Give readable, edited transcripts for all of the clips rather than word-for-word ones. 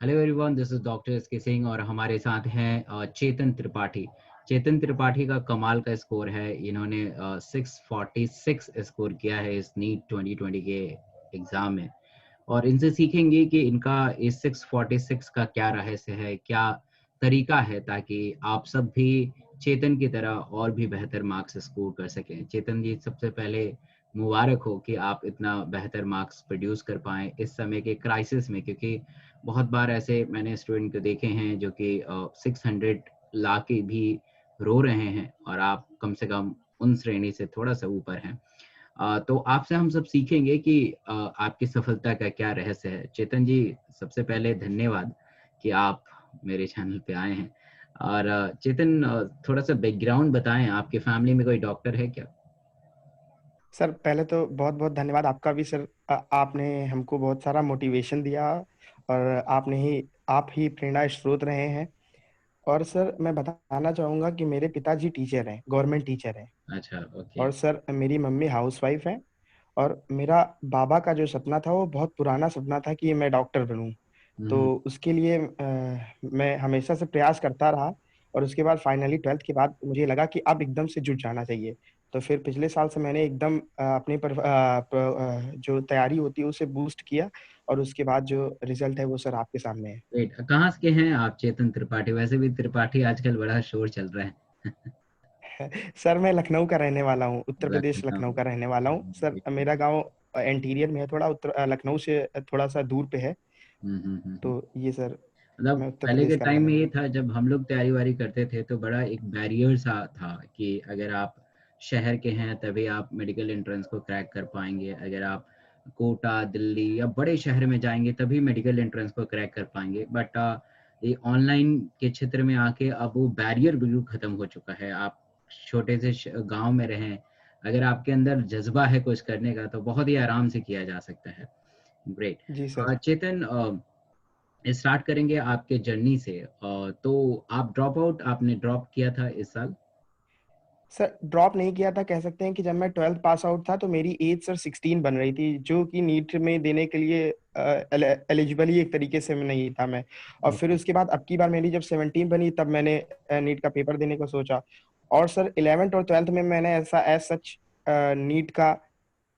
Hello everyone, this is doctor S K. Singh और हमारे साथ हैं चेतन त्रिपाठी। चेतन त्रिपाठी का कमाल का स्कोर है। इन्होंने 646 स्कोर किया है इस नीट 2020 के एग्जाम में। और इनसे सीखेंगे कि इनका इस 646 का क्या रहस्य है, क्या तरीका है, ताकि आप सब भी चेतन की तरह और भी बेहतर मार्क्स स्कोर कर सकें। चेतन जी, सबसे पहले मुबारक हो कि आप इतना बेहतर मार्क्स प्रोड्यूस कर पाएँ इस समय के क्राइसिस में, क्योंकि बहुत बार ऐसे मैंने स्टूडेंट को देखे हैं जो कि 600 ला के भी रो रहे हैं, और आप कम से कम उन श्रेणी से थोड़ा सा ऊपर हैं। तो आपसे हम सब सीखेंगे कि आपकी सफलता का क्या रहस्य है। चेतन जी, सबसे पहले धन्यवाद कि आप मेरे चैनल पे आए हैं। और चेतन, थोड़ा सा बैकग्राउंड बताएं, आपके फैमिली में कोई डॉक्टर है क्या? सर पहले तो बहुत बहुत धन्यवाद आपका भी सर। आपने हमको बहुत सारा मोटिवेशन दिया और आप ही प्रेरणा स्रोत रहे हैं। और सर मैं बताना चाहूँगा कि मेरे पिताजी टीचर हैं, गवर्नमेंट टीचर हैं। अच्छा, ओके। और सर मेरी मम्मी हाउसवाइफ हैं। और मेरा बाबा का जो सपना था वो बहुत पुराना सपना था कि मैं डॉक्टर बनूं। हम्म। तो उसके लिए मैं हमेशा से प्रयास करता रहा। और उसके बाद फाइनली 12th के बाद मुझे लगा कि अब एकदम से जुट जाना चाहिए। तो फिर पिछले साल से मैंने एकदम जो तैयारी होती है उसे बूस्ट किया। और उसके बाद जो रिजल्ट है वो सर आपके सामने है। ग्रेट। कहाँ के हैं आप चेतन त्रिपाठी? वैसे भी त्रिपाठी आजकल बड़ा शोर चल रहा है। सर मैं लखनऊ का रहने वाला हूँ, उत्तर प्रदेश लखनऊ। लखनऊ का रहने वाला हूँ सर। मेरा गांव इंटीरियर में है, थोड़ा उत्तर लखनऊ से थोड़ा सा दूर पे है। तो हम्म। ये सर मतलब मैं उत्तर पहले प्रदेश के का रहने टाइम में वाला ये हूँ। था, जब हम लोग तैयारी वारी करते थे तो बड़ा एक बैरियर सा था कि अगर आप शहर के हैं तभी आप मेडिकल एंट्रेंस को क्रैक कर पाएंगे, अगर आप कोटा, दिल्ली या बड़े शहर में जाएंगे तभी मेडिकल एंट्रेंस को क्रैक कर पाएंगे। बट ये ऑनलाइन के क्षेत्र में आके अब वो बैरियर बिल्कुल खत्म हो चुका है। आप छोटे से गांव में रहें, अगर आपके अंदर जज्बा है कुछ करने का तो बहुत ही आराम से किया जा सकता है। ग्रेट। जी सर। चेतन, स्टार्ट करेंगे आपके जर्नी से। तो आप ड्रॉप आउट आपने ड्रॉप किया था इस साल? सर ड्रॉप नहीं किया था, कह सकते हैं कि जब मैं 12th पास आउट था तो मेरी एज सर 16 बन रही थी, जो कि नीट में देने के लिए एलिजिबल ही एक तरीके से मैं नहीं था मैं। और फिर ओके। उसके बाद अब की बार मेरी जब 17 बनी तब मैंने नीट का पेपर देने को सोचा। और सर 11th और 12th में मैंने ऐसा एज सच नीट का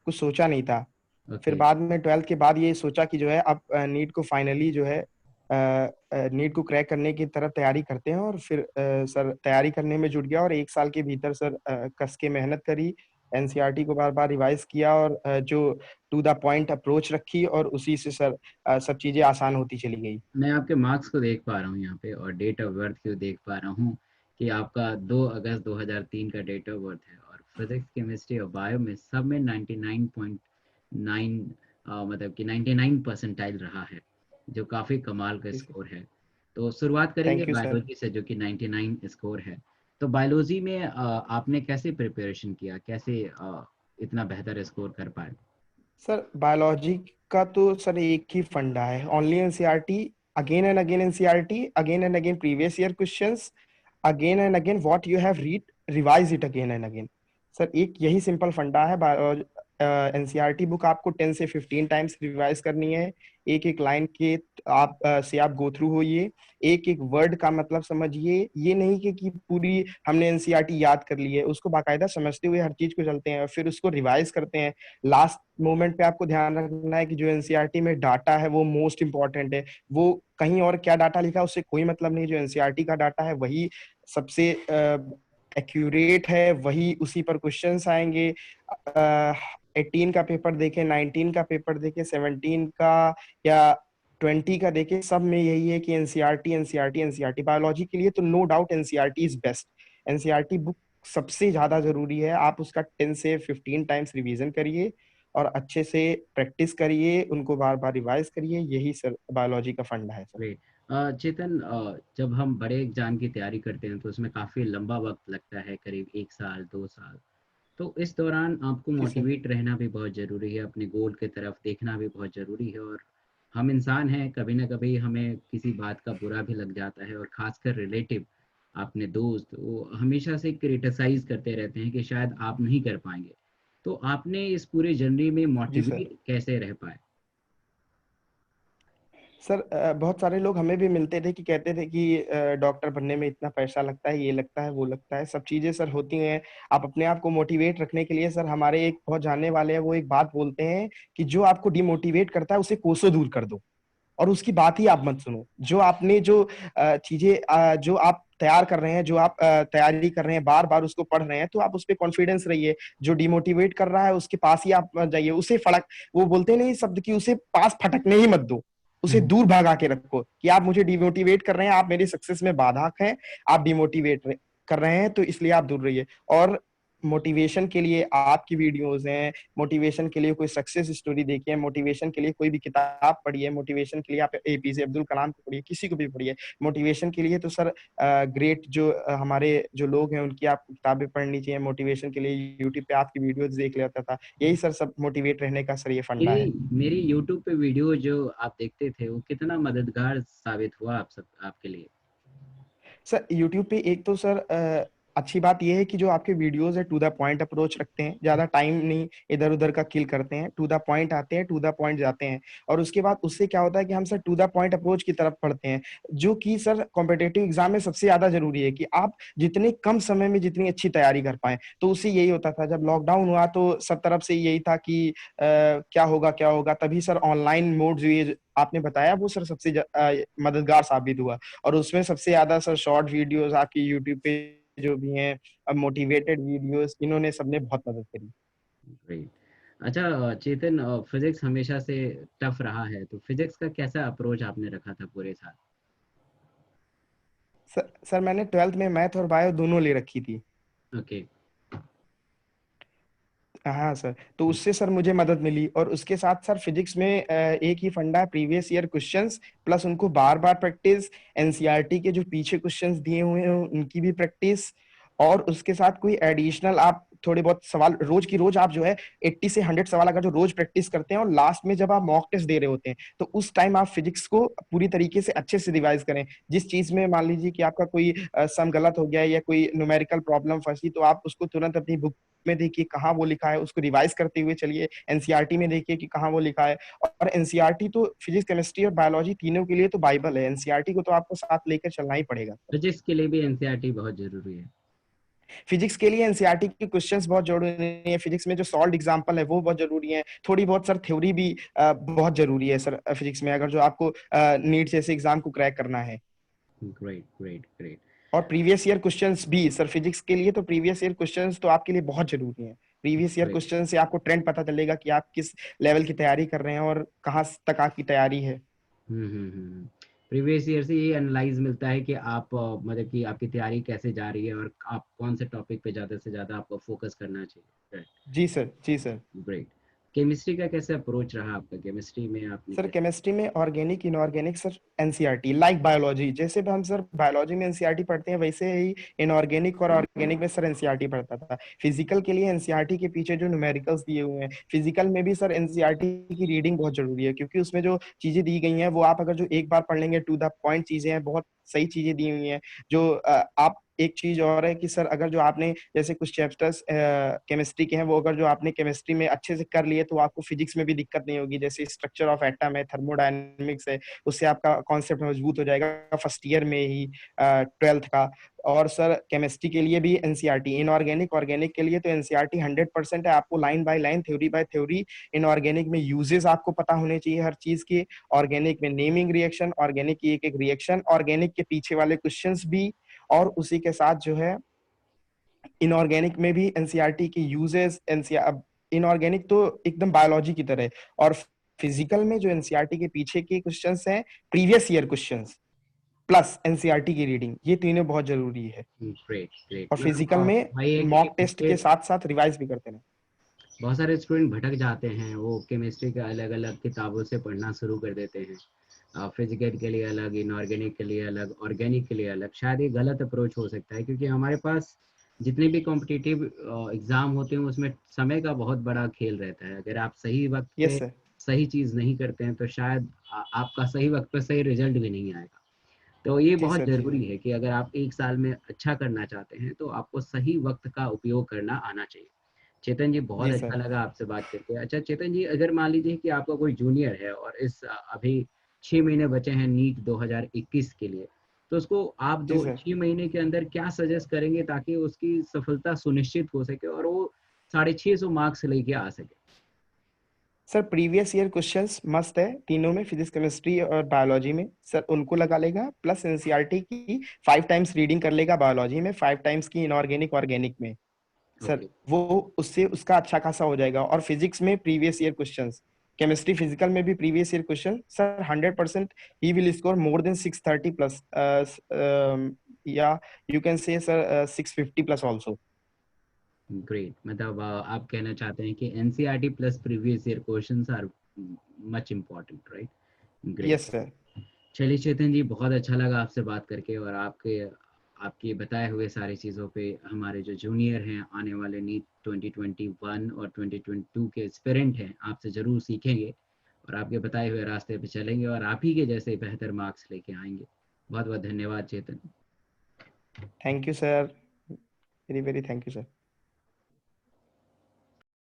कुछ सोचा नहीं था। फिर ओके। बाद में 12th के बाद ये सोचा कि जो है अब नीट को फाइनली जो है नीट को क्रैक करने की तरफ तैयारी करते हैं। और फिर सर तैयारी करने में जुट गया और एक साल के भीतर सर कस के मेहनत करी। एनसीईआरटी को बार बार रिवाइज किया और जो टू द पॉइंट अप्रोच रखी और उसी से सर सब चीजें आसान होती चली गई। मैं आपके मार्क्स को देख पा रहा हूँ यहाँ पे, और डेट ऑफ बर्थ को देख पा रहा हूँ कि आपका 2 अगस्त 2003 का डेट ऑफ बर्थ है, और फिजिक्स, केमिस्ट्री और बायो में सब में 99.9, मतलब कि 99 परसेंटाइल रहा है, जो काफ़ी कमाल का जी सर। स्कोर है। तो शुरुआत करेंगे थैंक यू सर। बायोलॉजी से, जो कि 99 स्कोर है। तो बायोलॉजी में आपने कैसे प्रिपरेशन किया, कैसे इतना बेहतर स्कोर कर पाए? सर बायोलॉजी का तो सर एक ही फंडा है, only NCERT, again NCERT, again and again previous year questions, again and again what you have read, revise it again and again. Sir एक यही सिंपल फंडा है। एनसीईआरटी बुक आपको 10 से 15 टाइम्स रिवाइज करनी है। एक एक लाइन के आप गो थ्रू होइए, एक एक वर्ड का मतलब समझिए। ये नहीं कि पूरी हमने एनसीईआरटी याद कर ली है, उसको बाकायदा समझते हुए हर चीज को चलते हैं और फिर उसको रिवाइज करते हैं। लास्ट मोमेंट पे आपको ध्यान रखना है कि जो एनसीईआरटी में डाटा है वो मोस्ट इंपॉर्टेंट है। वो कहीं और क्या डाटा लिखा है उससे कोई मतलब नहीं, जो एनसीईआरटी का डाटा है वही सबसे एक्यूरेट है, वही उसी पर क्वेश्चंस आएंगे। 18 का पेपर देखे, 19 का पेपर देखे, 17 का या 20 का देखे, सब में यही है कि एनसीईआरटी एनसीईआरटी एनसीईआरटी। बायोलॉजी के लिए तो no doubt NCERT is best. NCERT book सबसे ज्यादा जरूरी है। आप उसका 10 से 15 टाइम्स रिवीजन करिए और अच्छे से प्रैक्टिस करिए, उनको बार बार रिवाइज करिए। यही सर बायोलॉजी का फंडा है सर। ग्रेट। चेतन, जब हम बड़े एग्जाम की तैयारी करते हैं तो उसमें काफ़ी लंबा वक्त लगता है, करीब 1 साल 2 साल। तो इस दौरान आपको जी सर। मोटिवेट रहना भी बहुत ज़रूरी है, अपने गोल की तरफ देखना भी बहुत ज़रूरी है। और हम इंसान हैं, कभी ना कभी हमें किसी बात का बुरा भी लग जाता है, और ख़ासकर रिलेटिव, अपने दोस्त, वो हमेशा से क्रिटिसाइज़ करते रहते हैं कि शायद आप नहीं कर पाएंगे। तो आपने इस पूरे जर्नी में जी सर। मोटिवेट कैसे रह पाए? सर बहुत सारे लोग हमें भी मिलते थे कि कहते थे कि डॉक्टर बनने में इतना पैसा लगता है, ये लगता है, वो लगता है, सब चीजें सर होती हैं। आप अपने आप को मोटिवेट रखने के लिए सर, हमारे एक बहुत जानने वाले हैं, वो एक बात बोलते हैं कि जो आपको डिमोटिवेट करता है उसे कोसों दूर कर दो, और उसकी बात ही आप मत सुनो। जो आपने जो चीजें जो आप तैयार कर रहे हैं, जो आप तैयारी कर रहे हैं, बार बार उसको पढ़ रहे हैं, तो आप उस पर कॉन्फिडेंस रहिए। जो डिमोटिवेट कर रहा है उसके पास ही आप मत जाइए, उसे फड़क, वो बोलते नहीं शब्द कि उसे पास फटकने ही मत दो, उसे हम्म। दूर भगा के रखो कि आप मुझे डिमोटिवेट कर रहे हैं, आप मेरी सक्सेस में बाधक हैं, आप डिमोटिवेट कर रहे हैं, तो इसलिए आप दूर रहिए। और मोटिवेशन के लिए आपकी वीडियोस हैं, मोटिवेशन के लिए कोई सक्सेस स्टोरी देखिए, मोटिवेशन के लिए कोई भी किताब पढ़िए, मोटिवेशन के लिए आप एपीजे अब्दुल कलाम को पढ़िए, किसी को भी पढ़िए। मोटिवेशन के लिए तो सर ग्रेट जो हमारे जो लोग हैं उनकी आपको किताबें पढ़नी चाहिए। मोटिवेशन के लिए यूट्यूब पे आपकी वीडियोस देख लेता था, यही सर सब मोटिवेट रहने का सर ये फंडा मेरी है। मेरी यूट्यूब पे वीडियो जो आप देखते थे वो कितना मददगार साबित हुआ आप सब आपके लिए? सर यूट्यूब पे एक तो सर अच्छी बात यह है कि जो आपके वीडियोस है टू द पॉइंट अप्रोच रखते हैं, ज्यादा टाइम नहीं इधर उधर का किल करते हैं, टू द पॉइंट आते हैं, टू द पॉइंट जाते हैं। और उसके बाद उससे क्या होता है कि हम sir to the point approach की तरफ पढ़ते हैं, जो कि सर कॉम्पिटेटिव एग्जाम में सबसे ज्यादा जरूरी है कि आप जितने कम समय में जितनी अच्छी तैयारी कर पाए। तो उससे यही होता था, जब लॉकडाउन हुआ तो सब तरफ से यही था कि क्या होगा क्या होगा, तभी सर ऑनलाइन मोड जो ये आपने बताया वो सर सबसे मददगार साबित हुआ। और उसमें सबसे ज्यादा सर शॉर्ट वीडियोस आपकी यूट्यूब पे जो भी हैं, मोटिवेटेड वीडियोस, इन्होंने सबने बहुत मदद करी। ग्रेट। अच्छा चेतन, फिजिक्स हमेशा से टफ रहा है, तो फिजिक्स का कैसा अप्रोच आपने रखा था पूरे साल? सर मैंने ट्वेल्थ में मैथ और बायो दोनों ले रखी थी। ओके। हाँ सर, तो उससे सर मुझे मदद मिली। और उसके साथ सर फिजिक्स में एक ही फंडा है, प्रीवियस ईयर क्वेश्चंस प्लस उनको बार बार प्रैक्टिस, एनसीईआरटी के जो पीछे क्वेश्चंस दिए हुए हैं उनकी भी प्रैक्टिस। और उसके साथ कोई एडिशनल आप थोड़े बहुत सवाल रोज की रोज आप जो है 80 से 100 सवाल अगर जो रोज प्रैक्टिस करते हैं, और लास्ट में जब आप मॉक टेस्ट दे रहे होते हैं, तो उस टाइम आप फिजिक्स को पूरी तरीके से अच्छे से रिवाइज करें। जिस चीज में मान लीजिए कि आपका कोई सम गलत हो गया है या कोई न्यूमेरिकल प्रॉब्लम फंसी, तो आप उसको तुरंत अपनी बुक में देखिए कहाँ वो लिखा है, उसको रिवाइज करते हुए चलिए। एनसीईआरटी में देखिए कि कहाँ वो लिखा है। और एनसीईआरटी तो फिजिक्स केमिस्ट्री और बायोलॉजी तीनों के लिए तो बाइबल है, एनसीईआरटी को तो आपको साथ लेकर चलना ही पड़ेगा। फिजिक्स के लिए भी एनसीईआरटी बहुत जरूरी है। फिजिक्स के लिए एनसीईआरटी के क्वेश्चंस बहुत जरूरी है, फिजिक्स में जो सॉल्व एग्जांपल है वो बहुत जरूरी है, थोड़ी बहुत सर थ्योरी भी बहुत जरूरी है सर फिजिक्स में, अगर जो आपको नीट जैसे एग्जाम को क्रैक करना है। Great great great. और प्रीवियस ईयर क्वेश्चंस भी सर फिजिक्स के लिए, तो प्रीवियस ईयर क्वेश्चंस तो आपके लिए बहुत जरूरी है। Previous year great. क्वेश्चन से आपको ट्रेंड पता चलेगा कि आप किस लेवल की तैयारी कर रहे हैं और कहाँ तक आपकी तैयारी है। प्रीवियस ईयर से ये एनालाइज मिलता है कि आप मतलब कि आपकी तैयारी कैसे जा रही है और आप कौन से टॉपिक पे ज़्यादा से ज़्यादा आपको फोकस करना चाहिए। जी सर, जी सर। ग्रेट। केमिस्ट्री का कैसे अप्रोच रहा आपका? केमिस्ट्री में आपने सर कैसे? केमिस्ट्री में organic inorganic sir NCERT like biology, जैसे भी हम सर बायोलॉजी में एनसीईआरटी पढ़ते हैं, वैसे ही इनऑर्गेनिक और ऑर्गेनिक में सर एनसीईआरटी पढ़ता था। फिजिकल के लिए एनसीईआरटी के पीछे जो न्यूमेरिकल्स दिए हुए हैं, फिजिकल में भी सर एनसीईआरटी की रीडिंग बहुत जरूरी है, क्योंकि उसमें जो चीजें दी गई हैं वो आप अगर जो एक बार पढ़ लेंगे, टू द पॉइंट चीजें हैं, बहुत सही चीजें दी हुई हैं। जो आप एक चीज और है कि सर अगर जो आपने जैसे कुछ चैप्टर्स केमिस्ट्री के हैं, वो अगर जो आपने केमिस्ट्री में अच्छे से कर लिए, तो आपको फिजिक्स में भी दिक्कत नहीं होगी। जैसे स्ट्रक्चर ऑफ एटम है, थर्मोडायनेमिक्स है, उससे आपका कॉन्सेप्ट मजबूत हो जाएगा फर्स्ट ईयर में ही, ट्वेल्थ का। और सर केमिस्ट्री के लिए भी एनसीईआरटी, इनऑर्गेनिक ऑर्गेनिक के लिए तो एनसीईआरटी 100% है, आपको line by line, theory by theory. Inorganic में यूजेस आपको पता होने चाहिए हर चीज के, ऑर्गेनिक में नेमिंग रिएक्शन, ऑर्गेनिक की एक एक रिएक्शन, ऑर्गेनिक के पीछे वाले क्वेश्चंस भी। और उसी के साथ जो है इनऑर्गेनिक में भी एनसीईआरटी की यूजेस, एनसीआर इनऑर्गेनिक तो एकदम बायोलॉजी की तरह है। और फिजिकल में जो एनसीईआरटी के पीछे के क्वेश्चंस हैं, previous year questions plus NCERT की रीडिंग, ये तीनों बहुत जरूरी है। Great great. और मतलब फिजिकल में भाई है कि मॉक टेस्ट के साथ साथ रिवाइज भी करते हैं। बहुत सारे स्टूडेंट भटक जाते हैं, वो केमिस्ट्री के अलग अलग किताबों से पढ़ना शुरू कर देते हैं, फिजिकल के लिए अलग, इनऑर्गेनिक के लिए अलग, ऑर्गेनिक के लिए अलग। शायद ये गलत अप्रोच हो सकता है, क्योंकि हमारे पास जितने भी कॉम्पिटिटिव एग्जाम होते हैं उसमें समय का बहुत बड़ा खेल रहता है। अगर आप सही वक्त यस पे सर। सही चीज़ नहीं करते हैं तो शायद आपका सही वक्त पे सही रिजल्ट भी नहीं आएगा। तो ये जी बहुत सर, जी ज़रूरी सर। है कि अगर आप एक साल में अच्छा करना चाहते हैं तो आपको सही वक्त का उपयोग करना आना चाहिए। चेतन जी, बहुत जी अच्छा सर। लगा आपसे बात करके। अच्छा चेतन जी, अगर मान लीजिए कि आपका कोई जूनियर है और इस अभी 6 महीने बचे हैं नीट 2021 के लिए, तो उसको आप जी दो सर। 6 महीने के अंदर क्या सजेस्ट करेंगे ताकि उसकी सफलता सुनिश्चित हो सके और वो 650 मार्क्स लेके आ सके? सर प्रीवियस ईयर क्वेश्चंस मस्त है तीनों में, फिजिक्स केमिस्ट्री और बायोलॉजी में सर, उनको लगा लेगा। प्लस एनसीईआरटी की 5 टाइम्स रीडिंग कर लेगा बायोलॉजी में, 5 टाइम्स की इनऑर्गेनिक ऑर्गेनिक में सर, ओके। वो उससे उसका अच्छा खासा हो जाएगा। और फिजिक्स में previous year questions, chemistry physical में भी previous year question sir, 100% he will score more than 630 plus, या you can say sir 650 plus also. Great, मतलब आप कहना चाहते हैं कि NCERT plus previous year questions are much important, right? Great. Yes sir. चलिए चेतन जी, बहुत अच्छा लगा आपसे बात करके, और आपके आपके बताए हुए सारी चीज़ों पे हमारे जो जूनियर हैं आने वाले नीट 2021 और 2022 के एस्पिरेंट हैं आपसे ज़रूर सीखेंगे और आपके बताए हुए रास्ते पे चलेंगे और आप ही के जैसे बेहतर मार्क्स लेके आएंगे। बहुत बहुत धन्यवाद Chetan. Thank you sir, very very thank you sir.